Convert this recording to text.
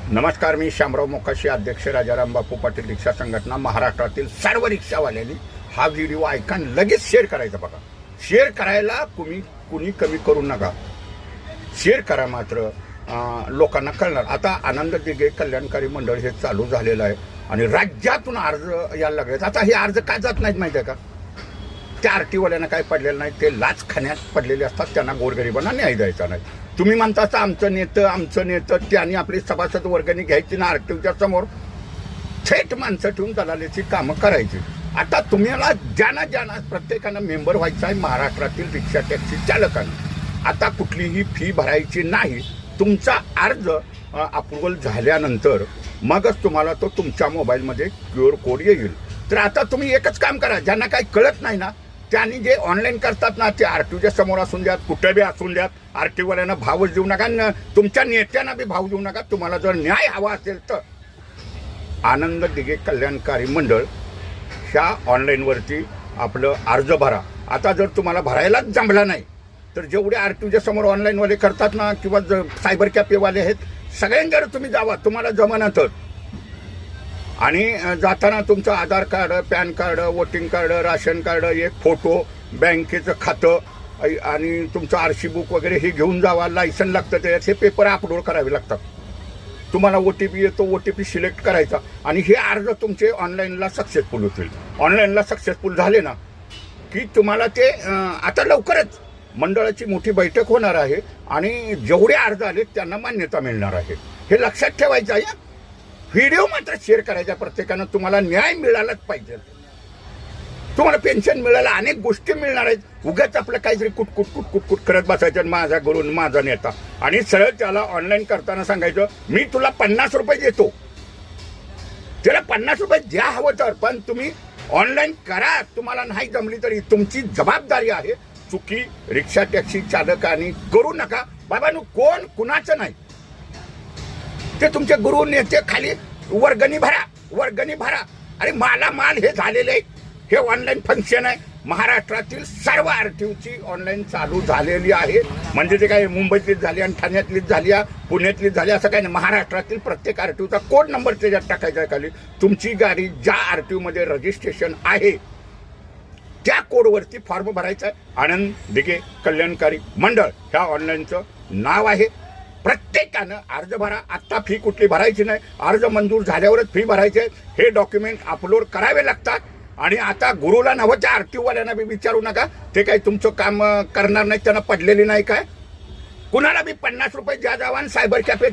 नमस्कार, मी शामराव मोकाशी, अध्यक्ष राजाराम बापू पाटील रिक्षा संघटना महाराष्ट्रातील सर्व रिक्षावाल्यांनी हा व्हिडिओ ऐका, लगेच शेअर करायचा. बघा, शेअर करायला कुणी कमी करू नका, शेअर करा. मात्र लोकांना कळणार. आता आनंद दिघे कल्याणकारी मंडळ हे चालू झालेलं आहे आणि राज्यातून अर्ज यायला लागलेत. आता हे अर्ज का जात नाहीत माहिती आहे का? त्या आरटीओवाल्यांना काय पडलेलं नाही, ते लाच खाण्यात पडलेले असतात, त्यांना गोरगरिबांना न्याय द्यायचा नाही. तुम्ही म्हणता आमचं नेतं त्यांनी आपली सभासद वर्गणी घ्यायची ना आरटीओच्या समोर थेट माणसं ठेवून दलालीची कामं करायची. आता तुम्हाला ज्यांना प्रत्येकानं मेंबर व्हायचं आहे महाराष्ट्रातील रिक्षा टॅक्सी चालकांना. आता कुठलीही फी भरायची नाही. तुमचा अर्ज अप्रुव्हल झाल्यानंतर मगच तुम्हाला तो तुमच्या मोबाईलमध्ये QR कोड येईल. तर आता तुम्ही एकच काम करा, ज्यांना काही कळत नाही ना त्यांनी जे ऑनलाईन करतात ना, ते आरटीओच्या समोर असून द्यात, कुठे बी असून द्यात, आरटीओवाल्यांना भावच देऊ नका, तुमच्या नेत्यांना बी भाव देऊ नका. तुम्हाला जर न्याय हवा असेल तर आनंद दिघे कल्याणकारी मंडळ ह्या ऑनलाईनवरती आपलं अर्ज भरा. आता जर तुम्हाला भरायलाच जमला नाही तर जेवढे आरटीओच्या समोर ऑनलाईनवाले करतात ना किंवा सायबर कॅफेवाले आहेत, सगळ्यांकडे तुम्ही जावा, तुम्हाला जमना तर. आणि जाताना तुमचं Aadhaar card, pan card, voting card, ration card, एक फोटो, बँकेचं खातं आणि तुमचं RC बुक वगैरे हे घेऊन जावा. लायसन लागतं, त्याच्यात हे पेपर अपलोड करावे लागतात. तुम्हाला OTP येतो, OTP सिलेक्ट करायचा आणि हे अर्ज तुमचे ऑनलाईनला सक्सेसफुल होतील. ऑनलाईनला सक्सेसफुल झाले ना की तुम्हाला ते आता लवकरच मंडळाची मोठी बैठक होणार आहे आणि जेवढे अर्ज आले त्यांना मान्यता मिळणार आहे. हे लक्षात ठेवायचं आहे. व्हिडिओ मात्र शेअर करायचा प्रत्येकानं. तुम्हाला न्याय मिळालाच पाहिजे. तुम्हाला पेन्शन मिळायला अनेक गोष्टी मिळणार आहेत. उगाच आपलं काहीतरी कुटकुट करत बसायचं, माझा गुरु माझा नेता, आणि सरळ त्याला ऑनलाईन करताना सांगायचं मी तुला 50 रुपये देतो. त्याला 50 रुपये द्या हवं तर, पण तुम्ही ऑनलाईन करा. तुम्हाला नाही जमली तरी तुमची जबाबदारी आहे. चुकी रिक्षा टॅक्सी चालकांनी करू नका. बाबांनो, कोण कुणाचं नाही, ते तुमचे गुरु नेते खाली वर्गणी भरा. अरे माल हे झालेले आहे. हे ऑनलाईन फंक्शन आहे. महाराष्ट्रातील सर्व आरटीओची ऑनलाईन चालू झालेली आहे. म्हणजे ते काय मुंबईतलीच झाली आणि ठाण्यातलीच झाली, पुण्यातलीच झाली असं काही नाही. महाराष्ट्रातील प्रत्येक आरटीओचा कोड नंबर त्याच्यात टाकायचा आहे खाली. तुमची गाडी ज्या आरटीओमध्ये रजिस्ट्रेशन आहे त्या कोडवरती फॉर्म भरायचा आहे. आनंद दिघे कल्याणकारी मंडळ ह्या ऑनलाईनचं नाव आहे. प्रत्येकानं अर्ज भरा. आत्ता फी कुठली भरायची नाही, अर्ज मंजूर झाल्यावरच फी भरायची आहे. हे डॉक्युमेंट अपलोड करावे लागतात. आणि आता गुरुला नव्हं, त्या आरटीओवाल्यांना बी विचारू नका, ते काही तुमचं काम करणार नाही, त्यांना पडलेली नाही काय. कुणाला बी 50 रुपये द्या जावा आणि सायबर कॅफेत